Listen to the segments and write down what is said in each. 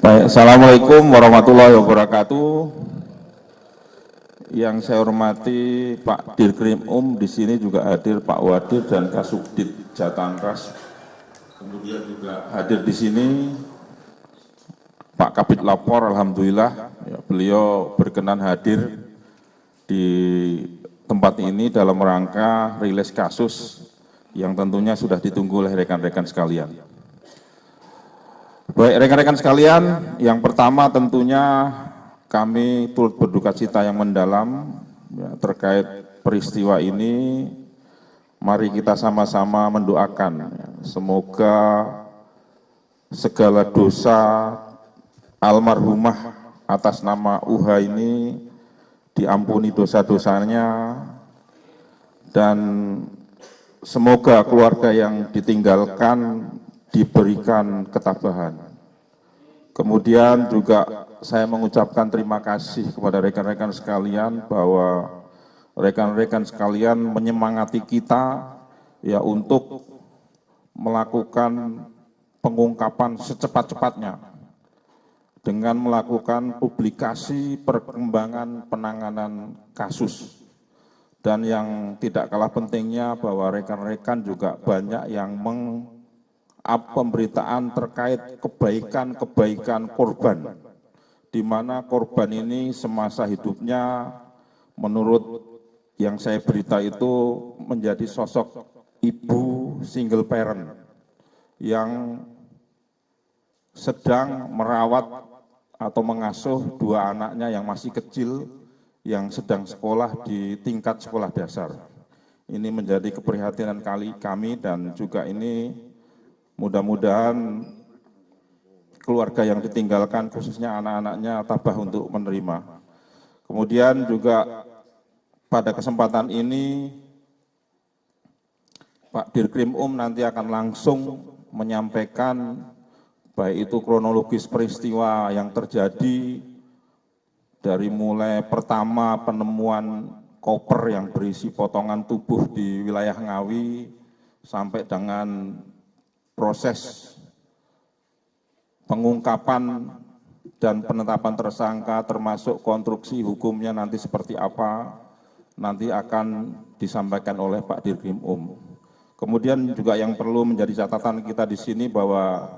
Baik, Assalamualaikum warahmatullahi wabarakatuh. Yang saya hormati Pak Dirkrim di sini juga hadir Pak Wadir dan Kasubdit Jatanras. Kemudian juga hadir di sini Pak Kabid Lapor, alhamdulillah ya, beliau berkenan hadir di tempat ini dalam rangka rilis kasus yang tentunya sudah ditunggu oleh rekan-rekan sekalian. Baik, rekan-rekan sekalian, yang pertama tentunya kami turut berduka cita yang mendalam ya, terkait peristiwa ini. Mari kita sama-sama mendoakan ya, semoga segala dosa almarhumah atas nama UHA ini diampuni dosa-dosanya dan semoga keluarga yang ditinggalkan diberikan ketabahan. Kemudian juga saya mengucapkan terima kasih kepada rekan-rekan sekalian bahwa rekan-rekan sekalian menyemangati kita ya untuk melakukan pengungkapan secepat-cepatnya dengan melakukan publikasi perkembangan penanganan kasus. Dan yang tidak kalah pentingnya bahwa rekan-rekan juga banyak yang pemberitaan terkait kebaikan-kebaikan korban, di mana korban ini semasa hidupnya menurut yang saya berita itu menjadi sosok ibu single parent yang sedang merawat atau mengasuh dua anaknya yang masih kecil yang sedang sekolah di tingkat sekolah dasar. Ini menjadi keprihatinan kami dan juga ini mudah-mudahan keluarga yang ditinggalkan khususnya anak-anaknya tabah untuk menerima. Kemudian juga pada kesempatan ini Pak Dirkrim nanti akan langsung menyampaikan baik itu kronologis peristiwa yang terjadi dari mulai pertama penemuan koper yang berisi potongan tubuh di wilayah Ngawi sampai dengan proses pengungkapan dan penetapan tersangka termasuk konstruksi hukumnya nanti seperti apa, nanti akan disampaikan oleh Pak Dirkrim. Kemudian juga yang perlu menjadi catatan kita di sini bahwa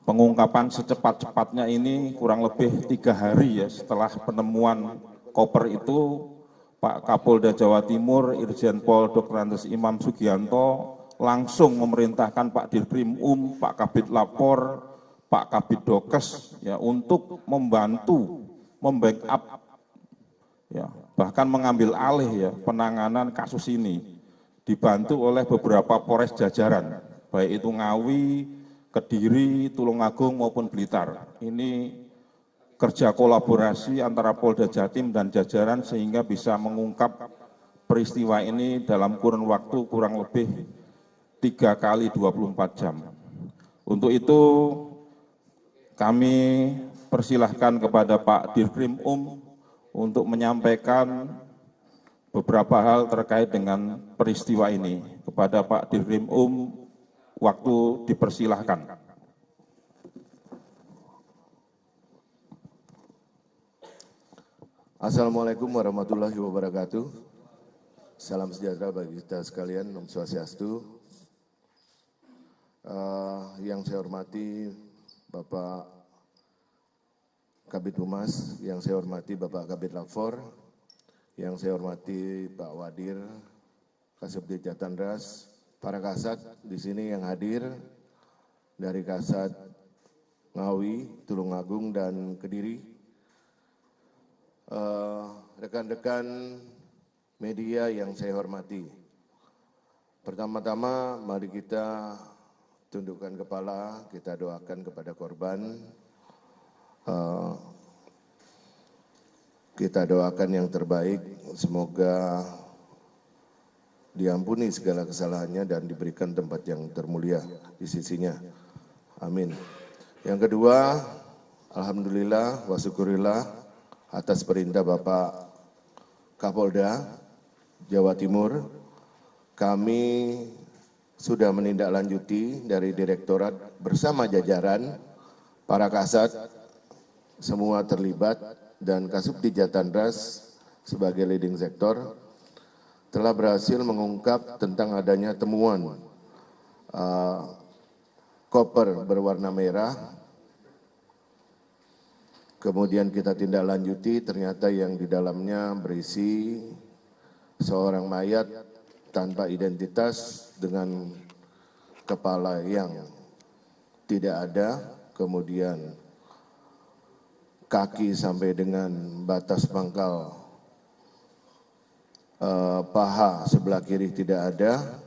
pengungkapan secepat-cepatnya ini kurang lebih 3 hari ya setelah penemuan koper itu, Pak Kapolda Jawa Timur Irjen Pol Dr. Andes Imam Sugianto langsung memerintahkan Pak Dirkrim Pak Kabid Lapor, Pak Kabid Dokes ya untuk membantu membackup ya bahkan mengambil alih ya penanganan kasus ini, dibantu oleh beberapa Polres jajaran baik itu Ngawi, Kediri, Tulungagung maupun Blitar. Ini kerja kolaborasi antara Polda Jatim dan jajaran sehingga bisa mengungkap peristiwa ini dalam kurun waktu kurang lebih 3 kali 24 jam. Untuk itu kami persilahkan kepada Pak Dirkrim untuk menyampaikan beberapa hal terkait dengan peristiwa ini. Kepada Pak Dirkrim waktu dipersilahkan. Assalamualaikum warahmatullahi wabarakatuh. Salam sejahtera bagi kita sekalian, Om Swastiastu. Yang saya hormati Bapak Kabid Humas, yang saya hormati Bapak Kabid Lapor, yang saya hormati Pak Wadir, Kasubdit Jatanras, para kasat di sini yang hadir dari Kasat Ngawi, Tulungagung dan Kediri, rekan-rekan media yang saya hormati. Pertama-tama mari kita tundukkan kepala, kita doakan kepada korban. Kita doakan yang terbaik, semoga diampuni segala kesalahannya dan diberikan tempat yang termulia di sisinya. Amin. Yang kedua, alhamdulillah wa syukurillah atas perintah Bapak Kapolda Jawa Timur, kami sudah menindaklanjuti dari Direktorat bersama jajaran para kasat semua terlibat, dan Kasubdit Jatandras sebagai leading sektor telah berhasil mengungkap tentang adanya temuan koper berwarna merah. Kemudian kita tindak lanjuti, ternyata yang di dalamnya berisi seorang mayat tanpa identitas dengan kepala yang tidak ada, kemudian kaki sampai dengan batas pangkal paha sebelah kiri tidak ada,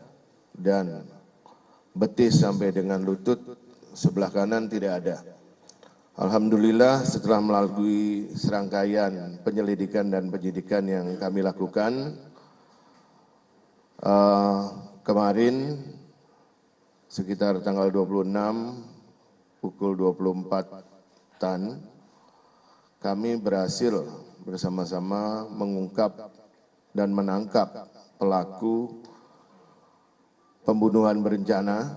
dan betis sampai dengan lutut sebelah kanan tidak ada. Alhamdulillah setelah melalui serangkaian penyelidikan dan penyidikan yang kami lakukan, kemarin sekitar tanggal 26 pukul 24-an, kami berhasil bersama-sama mengungkap dan menangkap pelaku pembunuhan berencana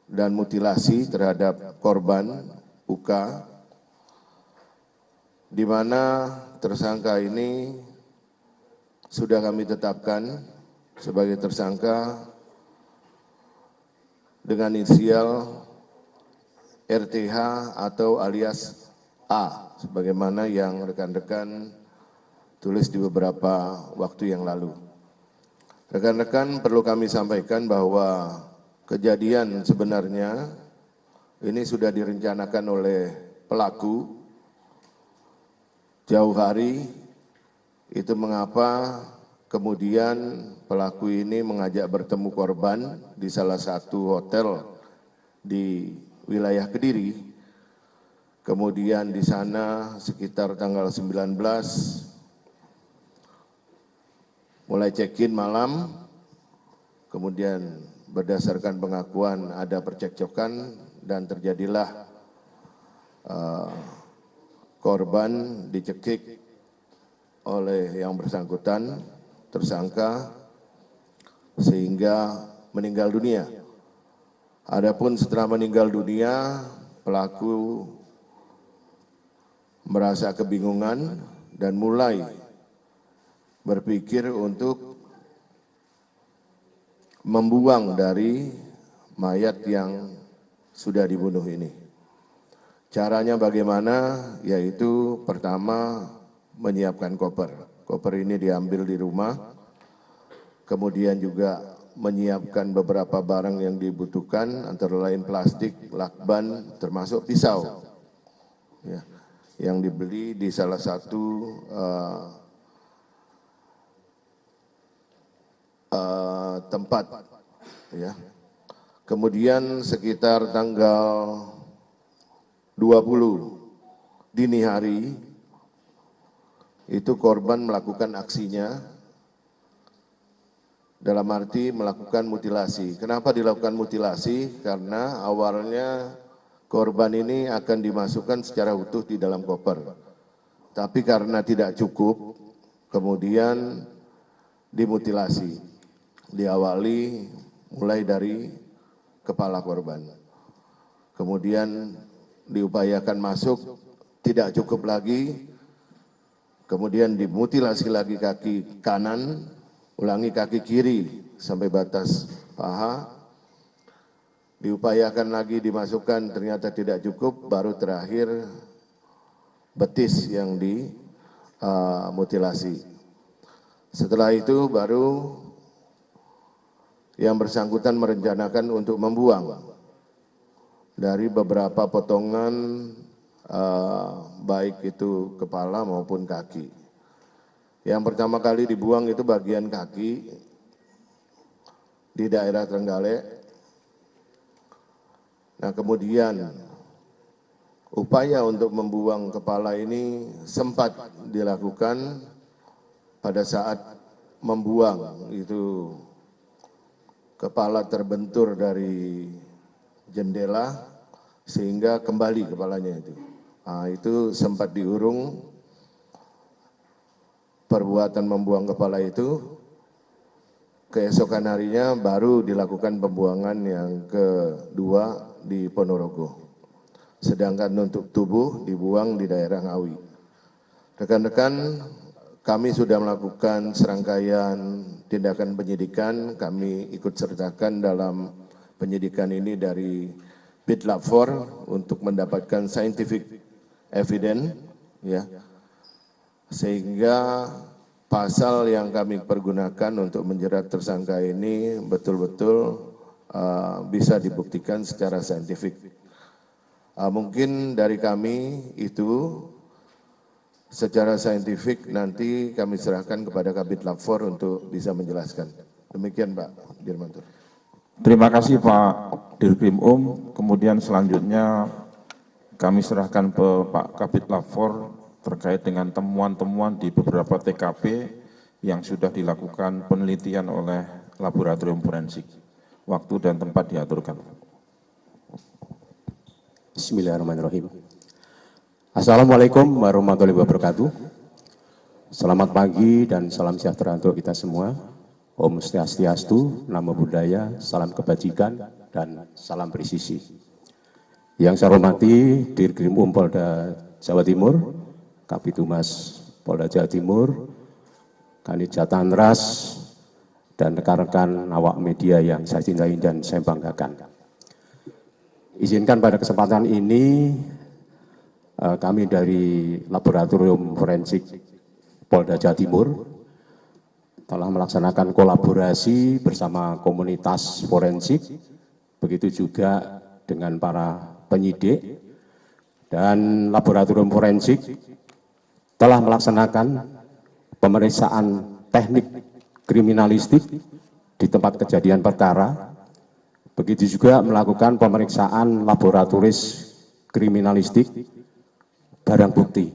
dan mutilasi terhadap korban UK, di mana tersangka ini sudah kami tetapkan sebagai tersangka dengan inisial RTH atau alias A, sebagaimana yang rekan-rekan tulis di beberapa waktu yang lalu. Rekan-rekan, perlu kami sampaikan bahwa kejadian sebenarnya ini sudah direncanakan oleh pelaku jauh hari. Itu mengapa kemudian pelaku ini mengajak bertemu korban di salah satu hotel di wilayah Kediri. Kemudian di sana sekitar tanggal 19 mulai check-in malam, kemudian berdasarkan pengakuan ada percekcokan dan terjadilah korban dicekik oleh yang bersangkutan, tersangka, sehingga meninggal dunia. Adapun setelah meninggal dunia, pelaku merasa kebingungan dan mulai berpikir untuk membuang dari mayat yang sudah dibunuh ini. Caranya bagaimana? Yaitu pertama menyiapkan koper. Koper ini diambil di rumah, kemudian juga menyiapkan beberapa barang yang dibutuhkan, antara lain plastik, lakban, termasuk pisau. Ya, yang dibeli di salah satu tempat. Ya. Kemudian sekitar tanggal 20 dini hari, itu korban melakukan aksinya, dalam arti melakukan mutilasi. Kenapa dilakukan mutilasi? Karena awalnya korban ini akan dimasukkan secara utuh di dalam koper. Tapi karena tidak cukup, kemudian dimutilasi. Diawali mulai dari kepala korban. Kemudian diupayakan masuk, tidak cukup lagi. Kemudian dimutilasi lagi kaki kanan, ulangi kaki kiri sampai batas paha. Diupayakan lagi dimasukkan, ternyata tidak cukup, baru terakhir betis yang dimutilasi. Setelah itu baru yang bersangkutan merencanakan untuk membuang dari beberapa potongan, baik itu kepala maupun kaki. Yang pertama kali dibuang itu bagian kaki di daerah Trenggalek. Nah, kemudian upaya untuk membuang kepala ini sempat dilakukan pada saat membuang itu kepala terbentur dari jendela sehingga kembali kepalanya itu. Nah, itu sempat diurung perbuatan membuang kepala itu. Keesokan harinya baru dilakukan pembuangan yang kedua di Ponorogo. sedangkan untuk tubuh dibuang di daerah Ngawi. Rekan-rekan, kami sudah melakukan serangkaian tindakan penyidikan, kami ikut sertakan dalam penyidikan ini dari Bitlab 4 untuk mendapatkan scientific evidence, ya, sehingga pasal yang kami pergunakan untuk menjerat tersangka ini betul-betul bisa dibuktikan secara saintifik. Mungkin dari kami itu secara saintifik nanti kami serahkan kepada Kabid Lab 4 untuk bisa menjelaskan. Demikian Pak Dirmanto. Terima kasih Pak Dirkrim Kemudian selanjutnya kami serahkan ke Pak Kabid Lab 4 terkait dengan temuan-temuan di beberapa TKP yang sudah dilakukan penelitian oleh laboratorium forensik. Waktu dan tempat diaturkan. Bismillahirrahmanirrahim. Assalamualaikum warahmatullahi wabarakatuh. Selamat pagi dan salam sejahtera untuk kita semua. Om Swastiastu, Namo Buddhaya, salam kebajikan, dan salam presisi. Yang saya hormati Dirkrim Polda Jawa Timur, Kabitumas Polda Jawa Timur, Kanit Jatanras, dan rekan-rekan awak media yang saya cintai dan saya banggakan. Izinkan pada kesempatan ini kami dari Laboratorium Forensik Polda Jawa Timur telah melaksanakan kolaborasi bersama komunitas forensik, begitu juga dengan para penyidik, dan Laboratorium Forensik telah melaksanakan pemeriksaan teknik kriminalistik di tempat kejadian perkara. Begitu juga melakukan pemeriksaan laboratoris kriminalistik barang bukti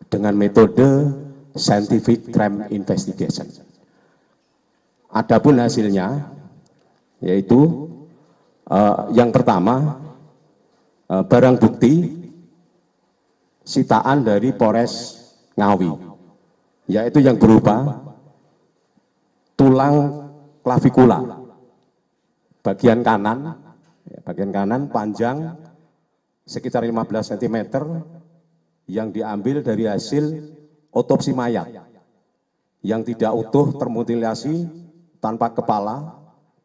dengan metode scientific crime investigation. Adapun hasilnya yaitu yang pertama barang bukti sitaan dari Polres Ngawi, yaitu yang berupa tulang klavikula bagian kanan panjang sekitar 15 cm yang diambil dari hasil otopsi mayat yang tidak utuh termutilasi, tanpa kepala,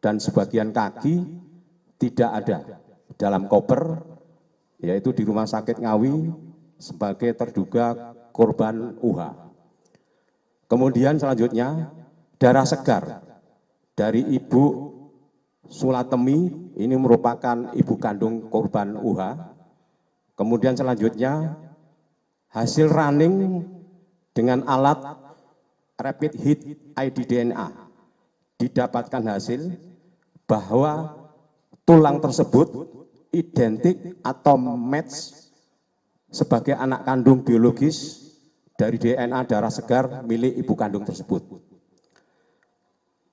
dan sebagian kaki tidak ada dalam koper, yaitu di Rumah Sakit Ngawi sebagai terduga korban UH. Kemudian selanjutnya darah segar dari Ibu Sulatemi, ini merupakan ibu kandung korban UH. Kemudian selanjutnya hasil running dengan alat rapid hit ID DNA didapatkan hasil bahwa tulang tersebut identik atau match sebagai anak kandung biologis dari DNA darah segar milik ibu kandung tersebut.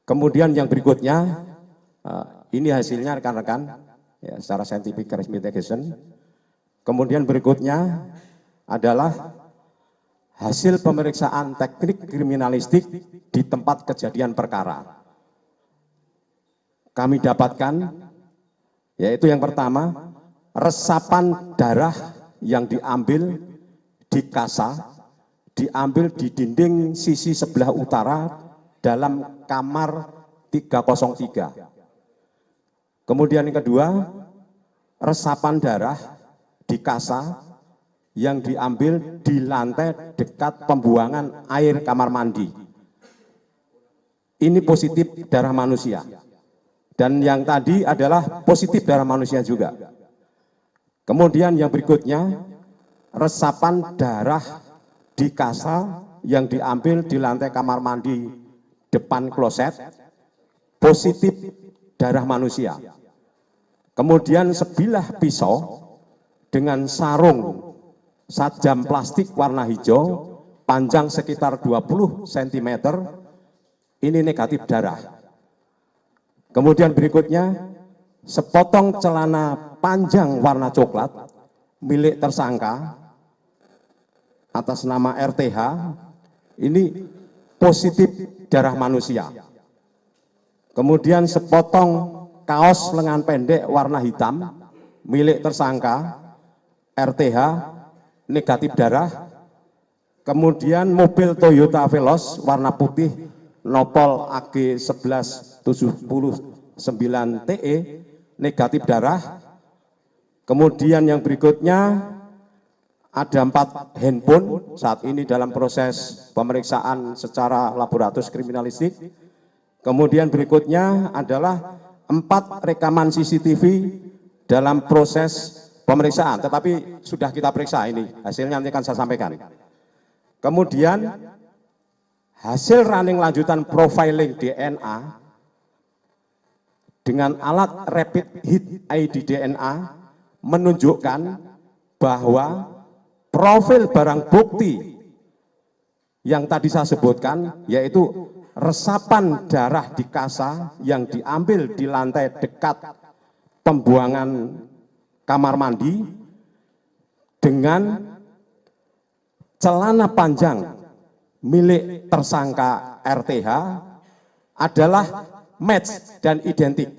Kemudian yang berikutnya, ini hasilnya rekan-rekan, ya, secara scientific crime investigation. Kemudian berikutnya adalah hasil pemeriksaan teknik kriminalistik di tempat kejadian perkara. Kami dapatkan, yaitu yang pertama, resapan darah yang diambil di kasa, diambil di dinding sisi sebelah utara dalam kamar 303. Kemudian yang kedua, resapan darah di kasa yang diambil di lantai dekat pembuangan air kamar mandi. Ini positif darah manusia. Dan yang tadi adalah positif darah manusia juga. Kemudian yang berikutnya, resapan darah di kasa yang diambil di lantai kamar mandi depan kloset, positif darah manusia. Kemudian sebilah pisau dengan sarung sajam plastik warna hijau, panjang sekitar 20 cm, ini negatif darah. Kemudian berikutnya, sepotong celana panjang warna coklat milik tersangka atas nama RTH, ini positif darah manusia. Kemudian sepotong kaos lengan pendek warna hitam milik tersangka, RTH negatif darah, kemudian mobil Toyota Veloz warna putih nopol AG 1179 TE negatif darah. Kemudian yang berikutnya ada 4 handphone saat ini dalam proses pemeriksaan secara laboratorium kriminalistik. Kemudian berikutnya adalah 4 rekaman CCTV dalam proses pemeriksaan, tetapi sudah kita periksa ini, hasilnya nanti akan saya sampaikan. Kemudian hasil running lanjutan profiling DNA dengan alat rapid hit ID DNA menunjukkan bahwa profil barang bukti yang tadi saya sebutkan, yaitu resapan darah di kasa yang diambil di lantai dekat pembuangan kamar mandi dengan celana panjang milik tersangka RTH adalah match dan identik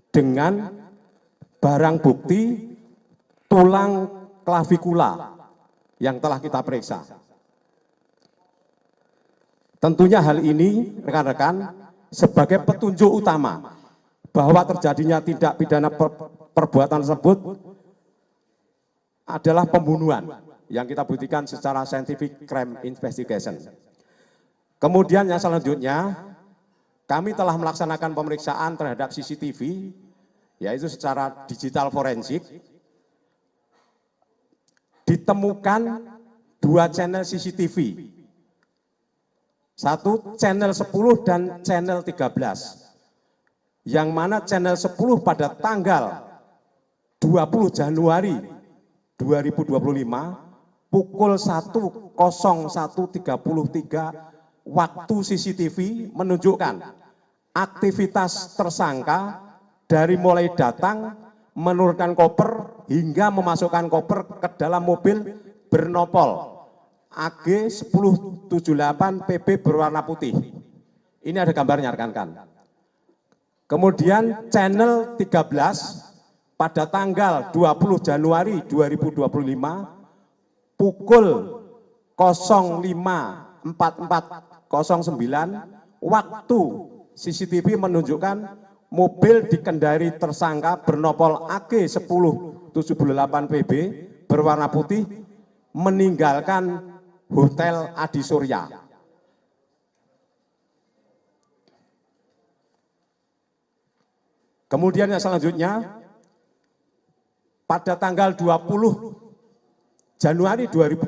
dengan barang bukti tulang klavikula yang telah kita periksa. Tentunya hal ini rekan-rekan sebagai petunjuk utama bahwa terjadinya tindak pidana perbuatan tersebut adalah pembunuhan yang kita buktikan secara scientific crime investigation. Kemudian yang selanjutnya, kami telah melaksanakan pemeriksaan terhadap CCTV, yaitu secara digital forensik. Ditemukan 2 channel CCTV, satu channel 10 dan channel 13, yang mana channel 10 pada tanggal 20 Januari 2025 pukul 01.33 waktu CCTV menunjukkan aktivitas tersangka dari mulai datang, menurunkan koper, hingga memasukkan koper ke dalam mobil bernopol AG 1078 PB berwarna putih. Ini ada gambarnya rekan-rekan. Kemudian channel 13 pada tanggal 20 Januari 2025 pukul 05.4409 waktu CCTV menunjukkan mobil dikendari tersangka bernopol AG 1078 PB berwarna putih meninggalkan Hotel Adi Surya. Kemudian yang selanjutnya, pada tanggal 20 Januari 2025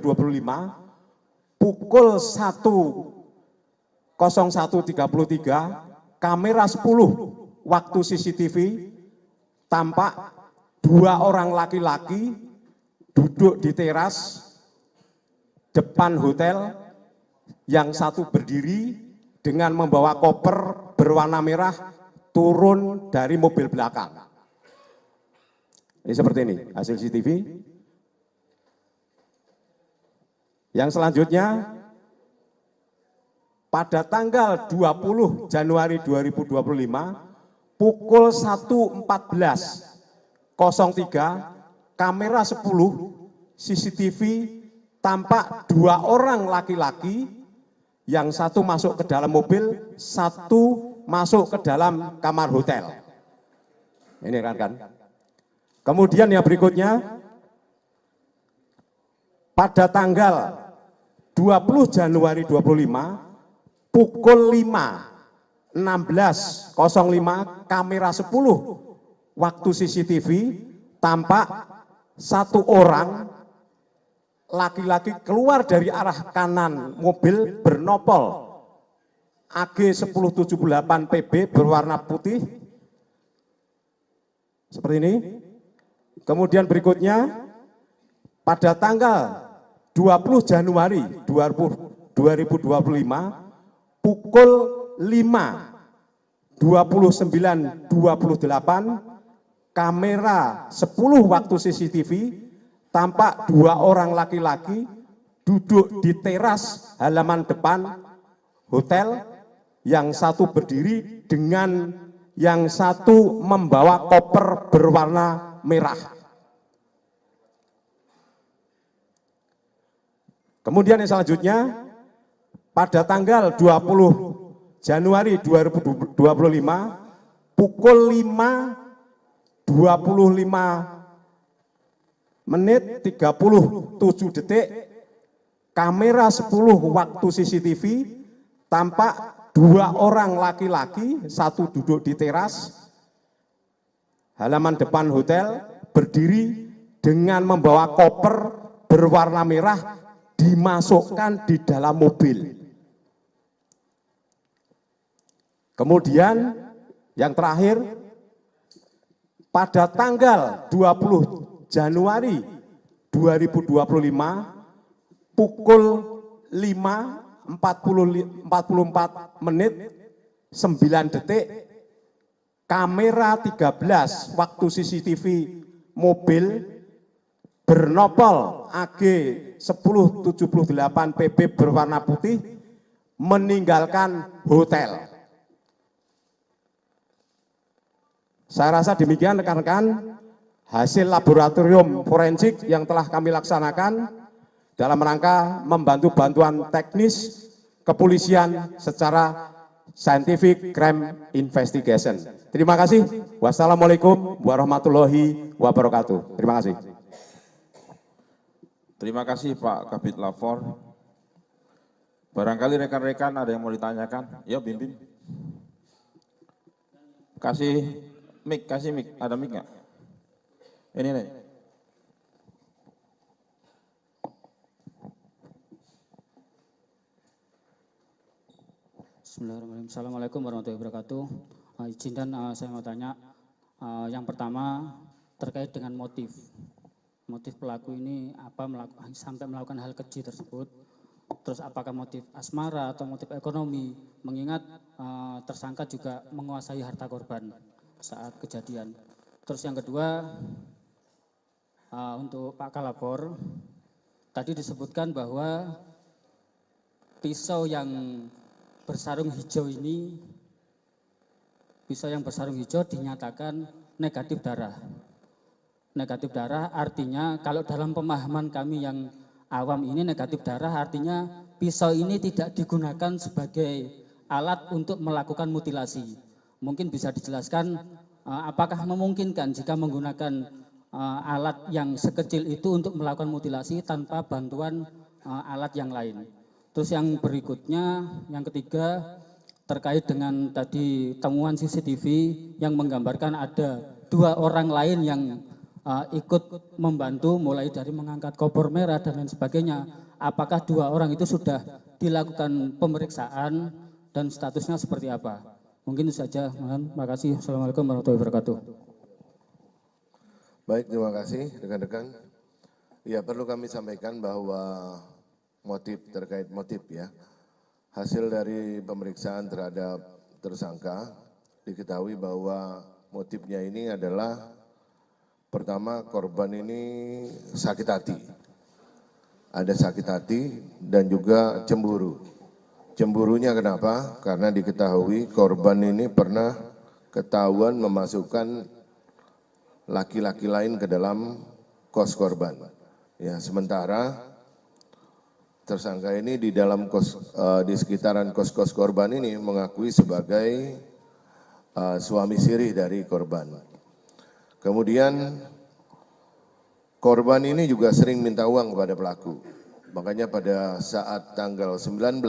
pukul 01.01.33 kamera 10 waktu CCTV tampak 2 orang laki-laki duduk di teras depan hotel, yang satu berdiri dengan membawa koper berwarna merah turun dari mobil belakang. Ini seperti ini hasil CCTV. Yang selanjutnya, pada tanggal 20 Januari 2025 pukul 1.14.03 kamera 10 CCTV tampak 2 orang laki-laki, yang satu masuk ke dalam mobil, satu masuk ke dalam kamar hotel. Ini kan. Kemudian yang berikutnya, pada tanggal 20 Januari 25 pukul 5.16.05 kamera 10 waktu CCTV tampak 1 orang laki-laki keluar dari arah kanan mobil bernopol AG 1078 PB berwarna putih seperti ini. Kemudian berikutnya, pada tanggal 20 Januari 2025 pukul 5.29.28 kamera 10 waktu CCTV tampak 2 orang laki-laki duduk di teras halaman depan hotel, yang satu berdiri dengan yang satu membawa koper berwarna merah. Kemudian yang selanjutnya, pada tanggal 20 Januari 2025, pukul 5.25 menit 37 detik, kamera 10 waktu CCTV, tampak 2 orang laki-laki, satu duduk di teras, halaman depan hotel, berdiri dengan membawa koper berwarna merah, dimasukkan di dalam mobil. Kemudian yang terakhir, pada tanggal 20 Januari 2025, pukul 5.44 menit 9 detik, kamera 13 waktu CCTV mobil bernopol AG 1078 PB berwarna putih meninggalkan hotel. Saya rasa demikian rekan-rekan hasil laboratorium forensik yang telah kami laksanakan dalam rangka membantu bantuan teknis kepolisian secara scientific crime investigation. Terima kasih. Wassalamualaikum warahmatullahi wabarakatuh. Terima kasih. Terima kasih Pak Kabid Lafor. Barangkali rekan-rekan ada yang mau ditanyakan? Ya, Bim. Kasih mic, ada mic nggak? Ini nih. Bismillahirrahmanirrahim. Assalamualaikum warahmatullahi wabarakatuh. Izin dan saya mau tanya, yang pertama terkait dengan motif pelaku ini apa sampai melakukan hal keji tersebut. Terus apakah motif asmara atau motif ekonomi, mengingat tersangka juga menguasai harta korban saat kejadian. Terus yang kedua, untuk Pak Kalapor, tadi disebutkan bahwa pisau yang bersarung hijau ini, pisau yang bersarung hijau dinyatakan negatif darah. Negatif darah artinya kalau dalam pemahaman kami yang awam ini, negatif darah artinya pisau ini tidak digunakan sebagai alat untuk melakukan mutilasi. Mungkin bisa dijelaskan apakah memungkinkan jika menggunakan alat yang sekecil itu untuk melakukan mutilasi tanpa bantuan alat yang lain. Terus yang berikutnya, yang ketiga, terkait dengan tadi temuan CCTV yang menggambarkan ada 2 orang lain yang ikut membantu mulai dari mengangkat koper merah dan lain sebagainya. Apakah 2 orang itu sudah dilakukan pemeriksaan dan statusnya seperti apa? Mungkin itu saja. Terima kasih. Assalamualaikum warahmatullahi wabarakatuh. Baik, terima kasih rekan-rekan. Ya, perlu kami sampaikan bahwa terkait motif ya, hasil dari pemeriksaan terhadap tersangka diketahui bahwa motifnya ini adalah pertama, korban ini sakit hati, ada sakit hati dan juga cemburu. Cemburunya kenapa? Karena diketahui korban ini pernah ketahuan memasukkan laki-laki lain ke dalam kos korban. Ya, sementara tersangka ini di dalam di sekitaran kos-kos korban ini mengakui sebagai suami siri dari korban. Kemudian korban ini juga sering minta uang kepada pelaku. Makanya pada saat tanggal 19,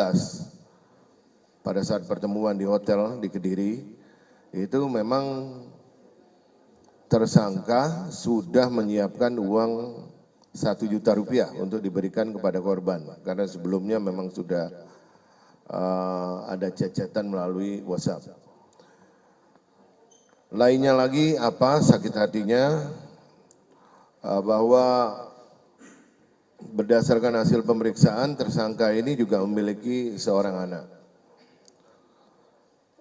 pada saat pertemuan di hotel di Kediri, itu memang tersangka sudah menyiapkan uang 1 juta rupiah untuk diberikan kepada korban, karena sebelumnya memang sudah ada chat-chatan melalui WhatsApp. Lainnya lagi apa sakit hatinya, bahwa berdasarkan hasil pemeriksaan tersangka ini juga memiliki seorang anak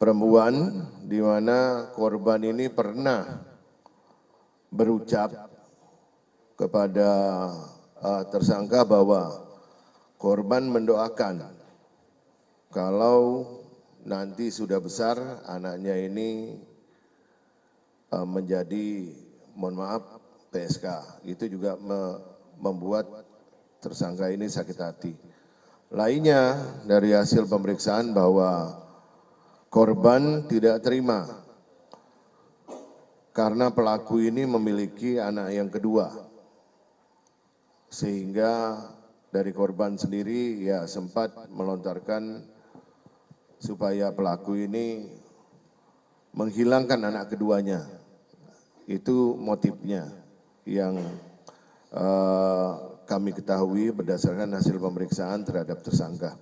perempuan, di mana korban ini pernah berucap kepada tersangka bahwa korban mendoakan kalau nanti sudah besar anaknya ini menjadi, mohon maaf, PSK. Itu juga membuat tersangka ini sakit hati. Lainnya dari hasil pemeriksaan bahwa korban tidak terima karena pelaku ini memiliki anak yang kedua, sehingga dari korban sendiri ya sempat melontarkan supaya pelaku ini menghilangkan anak keduanya. Itu motifnya yang kami ketahui berdasarkan hasil pemeriksaan terhadap tersangka.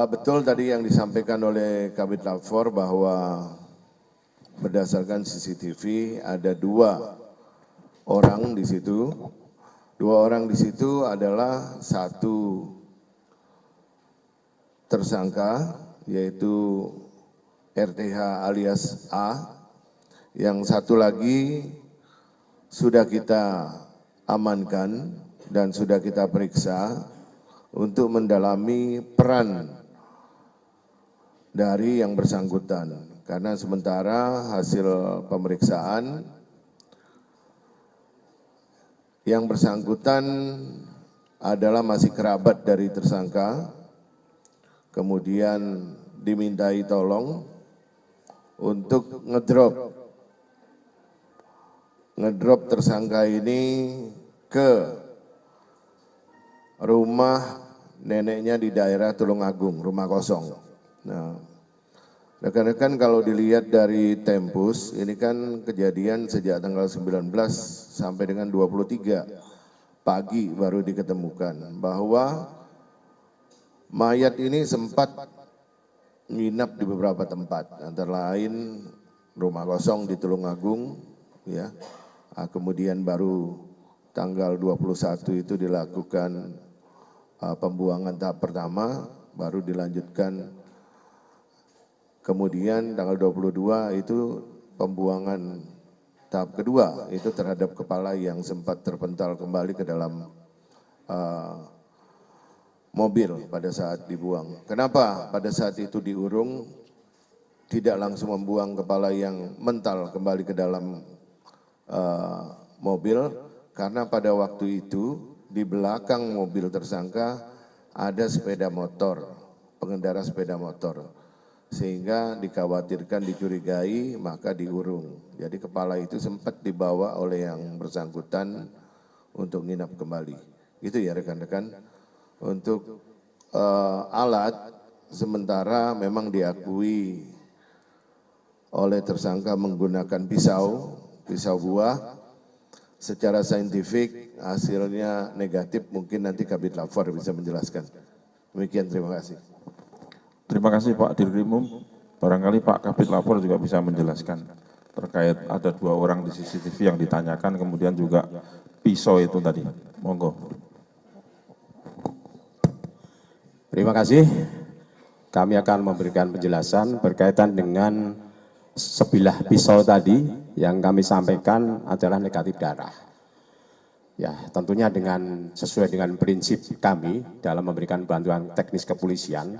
Betul tadi yang disampaikan oleh Kabid Lapfor bahwa berdasarkan CCTV ada 2 orang di situ. 2 orang di situ adalah satu tersangka yaitu RTH alias A, yang satu lagi sudah kita amankan dan sudah kita periksa untuk mendalami peran dari yang bersangkutan. Karena sementara hasil pemeriksaan yang bersangkutan adalah masih kerabat dari tersangka, kemudian dimintai tolong untuk ngedrop tersangka ini ke rumah neneknya di daerah Tulungagung, rumah kosong. Nah, rekan-rekan kalau dilihat dari Tempus, ini kan kejadian sejak tanggal 19 sampai dengan 23 pagi baru diketemukan, bahwa mayat ini sempat nginap di beberapa tempat, antara lain rumah kosong di Tulungagung, ya. Kemudian baru tanggal 21 itu dilakukan pembuangan tahap pertama, baru dilanjutkan. Kemudian tanggal 22 itu pembuangan tahap kedua, itu terhadap kepala yang sempat terpental kembali ke dalam mobil pada saat dibuang. Kenapa pada saat itu diurung, tidak langsung membuang kepala yang mental kembali ke dalam mobil? Karena pada waktu itu di belakang mobil tersangka ada sepeda motor, pengendara sepeda motor, sehingga dikhawatirkan dicurigai, maka diurung. Jadi kepala itu sempat dibawa oleh yang bersangkutan untuk nginap kembali. Itu ya rekan-rekan. Untuk alat sementara memang diakui oleh tersangka menggunakan pisau buah. Secara saintifik hasilnya negatif, mungkin nanti Kabid Lapfor bisa menjelaskan. Demikian, terima kasih. Terima kasih Pak Dirkrimum. Barangkali Pak Kabid Lapfor juga bisa menjelaskan terkait ada 2 orang di CCTV yang ditanyakan, kemudian juga pisau itu tadi. Monggo. Terima kasih. Kami akan memberikan penjelasan berkaitan dengan sebilah pisau tadi yang kami sampaikan adalah negatif darah. Ya, tentunya sesuai dengan prinsip kami dalam memberikan bantuan teknis kepolisian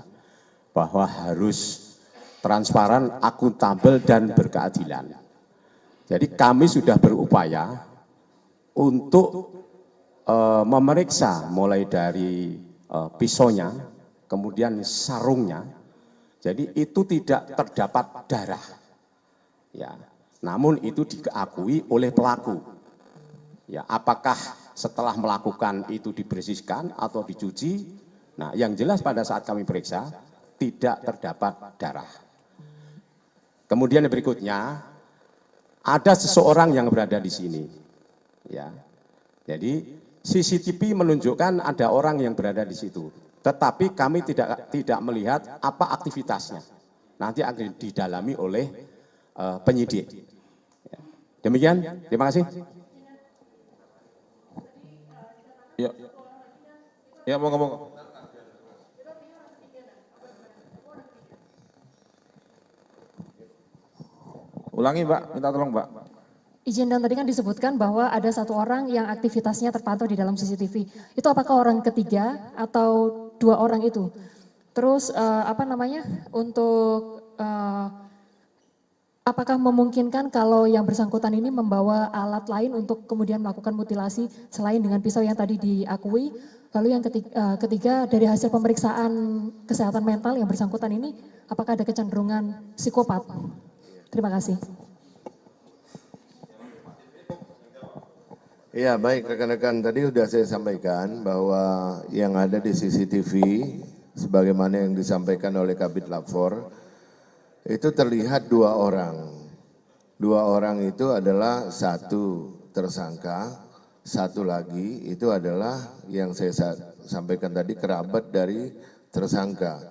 bahwa harus transparan, akuntabel, dan berkeadilan. Jadi kami sudah berupaya untuk memeriksa mulai dari pisaunya, kemudian sarungnya. Jadi itu tidak terdapat darah. Ya, namun itu diakui oleh pelaku. Ya, apakah setelah melakukan itu dibersihkan atau dicuci? Nah, yang jelas pada saat kami periksa tidak terdapat darah. Kemudian berikutnya ada seseorang yang berada di sini. Ya, jadi CCTV menunjukkan ada orang yang berada di situ. Tetapi kami tidak melihat apa aktivitasnya. Nanti akan didalami oleh penyidik. Demikian, terima kasih. Ya, mau ngomong. Ulangi Mbak, minta tolong Mbak. Izin, dan tadi kan disebutkan bahwa ada 1 orang yang aktivitasnya terpantau di dalam CCTV. Itu apakah orang ketiga atau 2 orang itu? Terus untuk apakah memungkinkan kalau yang bersangkutan ini membawa alat lain untuk kemudian melakukan mutilasi selain dengan pisau yang tadi diakui? Lalu yang ketiga dari hasil pemeriksaan kesehatan mental yang bersangkutan ini, apakah ada kecenderungan psikopat? Terima kasih. Ya baik rekan-rekan, tadi sudah saya sampaikan bahwa yang ada di CCTV, sebagaimana yang disampaikan oleh Kabid Lapfor, itu terlihat 2 orang. 2 orang itu adalah satu tersangka, satu lagi itu adalah yang saya sampaikan tadi kerabat dari tersangka.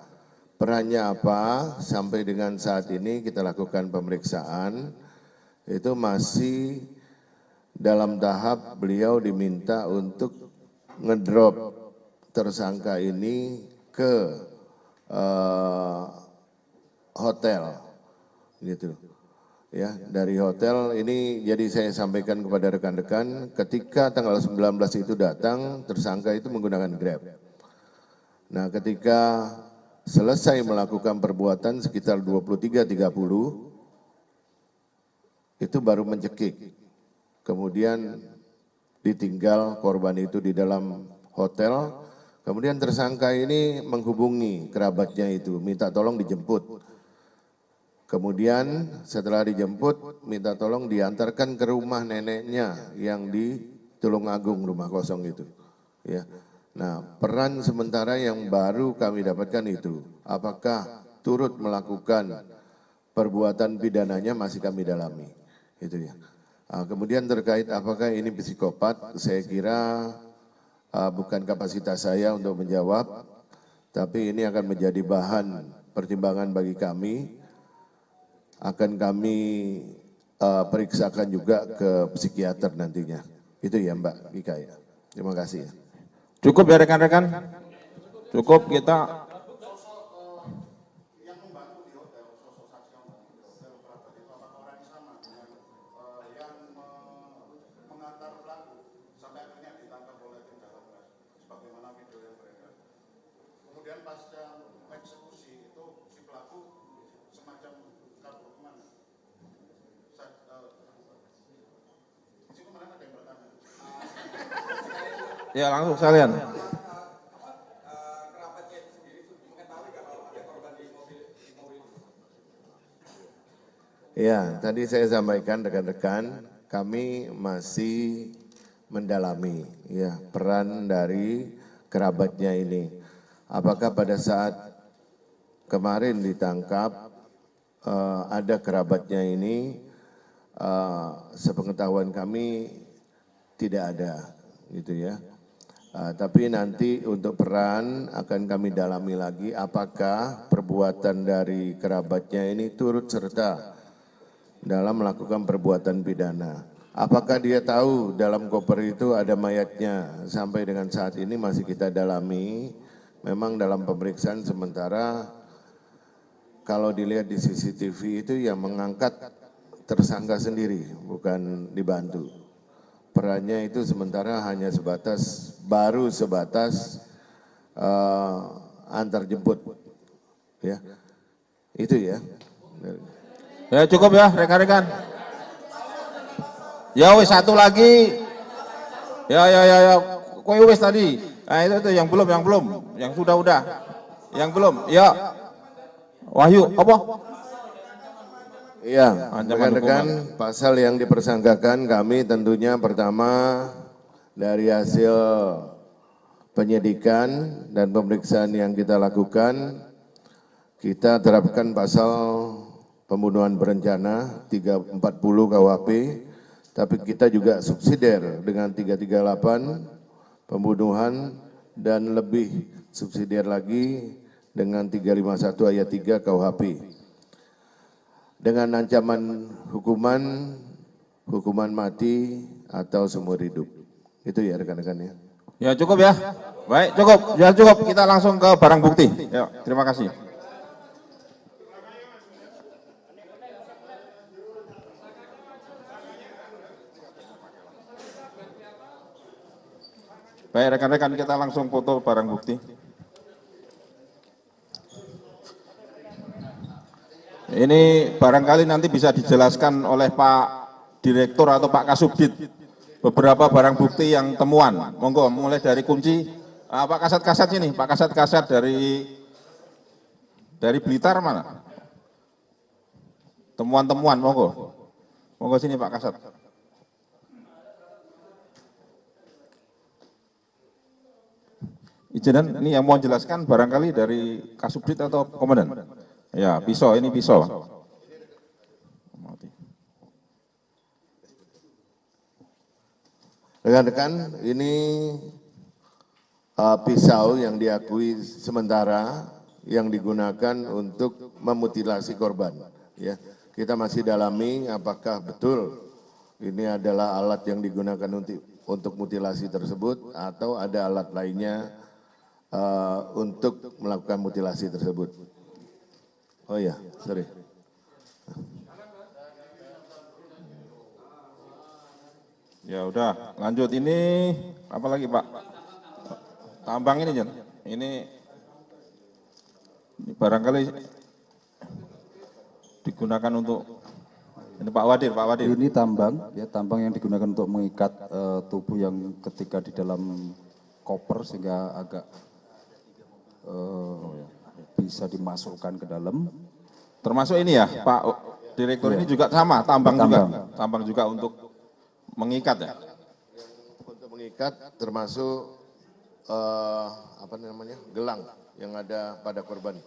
Perannya apa sampai dengan saat ini kita lakukan pemeriksaan, itu masih dalam tahap beliau diminta untuk ngedrop tersangka ini ke hotel gitu ya. Dari hotel ini jadi saya sampaikan kepada rekan-rekan ketika tanggal 19 itu datang tersangka itu menggunakan Grab. Nah ketika selesai melakukan perbuatan sekitar 23.30 itu baru mencekik, kemudian ditinggal korban itu di dalam hotel. Kemudian tersangka ini menghubungi kerabatnya itu minta tolong dijemput. Kemudian setelah dijemput, minta tolong diantarkan ke rumah neneknya yang di Tulungagung, rumah kosong itu. Ya. Nah, peran sementara yang baru kami dapatkan itu, apakah turut melakukan perbuatan pidananya masih kami dalami. Itu ya. Nah, kemudian terkait apakah ini psikopat, saya kira bukan kapasitas saya untuk menjawab, tapi ini akan menjadi bahan pertimbangan bagi kami. Akan kami periksakan juga ke psikiater nantinya. Itu ya Mbak Ika ya. Terima kasih ya. Cukup ya rekan-rekan? Cukup kita. Ya langsung sekalian. Ya, tadi saya sampaikan rekan-rekan, kami masih mendalami ya peran dari kerabatnya ini. Apakah pada saat kemarin ditangkap ada kerabatnya ini, sepengetahuan kami tidak ada, gitu ya. Tapi nanti untuk peran akan kami dalami lagi apakah perbuatan dari kerabatnya ini turut serta dalam melakukan perbuatan pidana. Apakah dia tahu dalam koper itu ada mayatnya? Sampai dengan saat ini masih kita dalami. Memang dalam pemeriksaan sementara kalau dilihat di CCTV itu yang mengangkat tersangka sendiri, bukan dibantu. Perannya itu sementara hanya baru sebatas antar jemput, ya, itu ya. Ya cukup ya rekan-rekan. Ya wis satu lagi. Ya. Kowe wis tadi. Nah itu yang belum, yang sudah. Yang belum. Ya. Wahyu apa? Iya, rekan-rekan, pasal yang dipersangkakan kami tentunya pertama dari hasil penyidikan dan pemeriksaan yang kita lakukan, kita terapkan pasal pembunuhan berencana 340 KUHP, tapi kita juga subsidiar dengan 338 pembunuhan dan lebih subsidiar lagi dengan 351 ayat 3 KUHP. Dengan ancaman hukuman mati atau seumur hidup. Itu ya rekan-rekan ya. Ya cukup ya. Baik cukup. Ya cukup. Kita langsung ke barang bukti. Ya terima kasih. Baik rekan-rekan kita langsung foto barang bukti. Ini barangkali nanti bisa dijelaskan oleh Pak Direktur atau Pak Kasubdit beberapa barang bukti yang temuan. Monggo, mulai dari kunci Pak Kasat ini, Pak Kasat dari Blitar mana? Temuan-temuan, monggo. Monggo sini Pak Kasat. Izinan, ini yang mau jelaskan barangkali dari Kasubdit atau Komandan? Ya, pisau, ini pisau. Rekan-rekan, ini pisau yang diakui sementara yang digunakan untuk memutilasi korban. Ya, kita masih dalami apakah betul ini adalah alat yang digunakan untuk mutilasi tersebut atau ada alat lainnya untuk melakukan mutilasi tersebut. Oh ya, sorry. Ya udah, lanjut. Ini apa lagi Pak? Tambang ini, Jan. Ini barangkali digunakan untuk ini Pak Wadir. Ini tambang, ya tambang yang digunakan untuk mengikat tubuh yang ketika di dalam koper sehingga agak bisa dimasukkan ke dalam. Termasuk ini ya, Pak Direktur, ini juga sama, tambang juga untuk mengikat ya. Untuk mengikat termasuk apa namanya, gelang yang ada pada korban.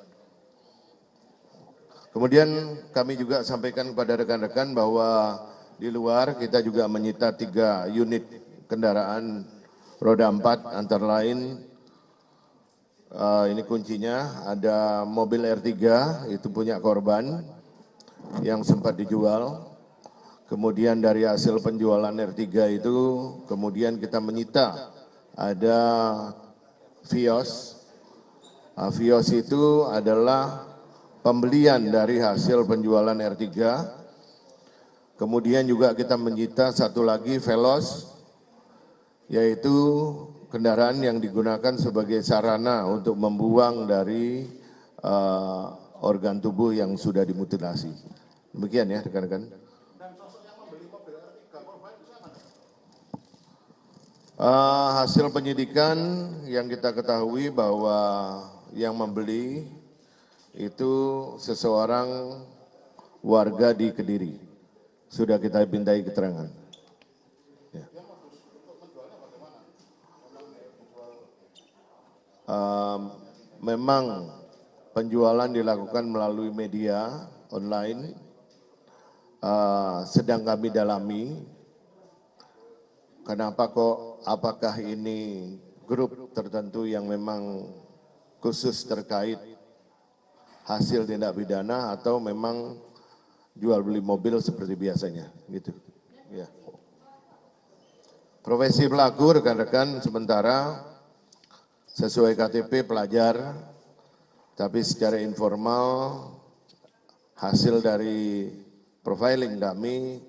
Kemudian kami juga sampaikan kepada rekan-rekan bahwa di luar kita juga menyita 3 unit kendaraan roda 4 antara lain ini kuncinya, ada mobil R3 itu punya korban yang sempat dijual. Kemudian dari hasil penjualan R3 itu kemudian kita menyita ada Vios. Vios itu adalah pembelian dari hasil penjualan R3. Kemudian juga kita menyita satu lagi Veloz, yaitu kendaraan yang digunakan sebagai sarana untuk membuang dari organ tubuh yang sudah dimutilasi. Demikian ya rekan-rekan. Hasil penyidikan yang kita ketahui bahwa yang membeli itu seseorang warga di Kediri. Sudah kita mintai keterangan. Ya. Memang penjualan dilakukan melalui media online, sedang kami dalami. Kenapa kok, apakah ini grup tertentu yang memang khusus terkait hasil tindak pidana atau memang jual beli mobil seperti biasanya, gitu. Ya. Profesi pelaku rekan-rekan sementara sesuai KTP pelajar, tapi secara informal hasil dari profiling kami,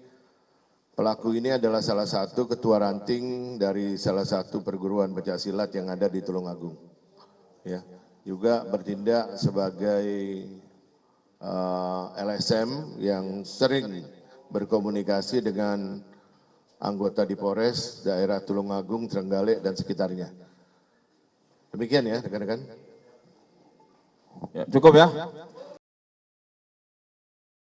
pelaku ini adalah salah satu ketua ranting dari salah satu perguruan pencaksilat yang ada di Tulungagung. Ya, juga bertindak sebagai LSM yang sering berkomunikasi dengan anggota di Polres daerah Tulungagung, Trenggalek dan sekitarnya. Demikian ya rekan-rekan. Ya, cukup ya.